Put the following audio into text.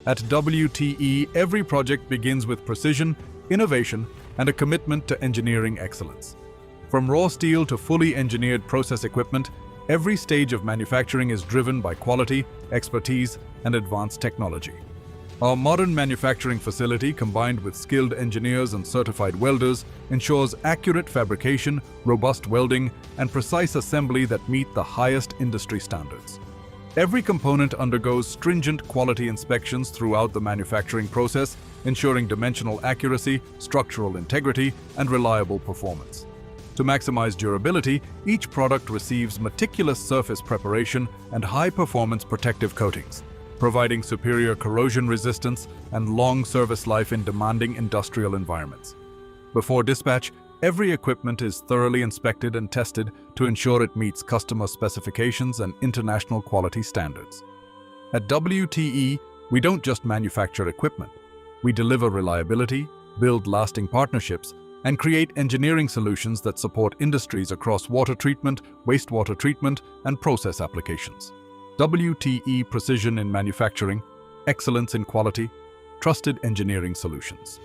At WTE, every project begins with precision, innovation, and a commitment to engineering excellence. From raw steel to fully engineered process equipment, every stage of manufacturing is driven by quality, expertise, and advanced technology. Our modern manufacturing facility, combined with skilled engineers and certified welders, ensures accurate fabrication, robust welding, and precise assembly that meet the highest industry standards. Every component undergoes stringent quality inspections throughout the manufacturing process, ensuring dimensional accuracy, structural integrity, and reliable performance. To maximize durability, each product receives meticulous surface preparation and high-performance protective coatings, providing superior corrosion resistance and long service life in demanding industrial environments. Before dispatch, every equipment is thoroughly inspected and tested to ensure it meets customer specifications and international quality standards. At WTE, we don't just manufacture equipment. We deliver reliability, build lasting partnerships, and create engineering solutions that support industries across water treatment, wastewater treatment, and process applications. WTE Precision in Manufacturing, Excellence in Quality, Trusted Engineering Solutions.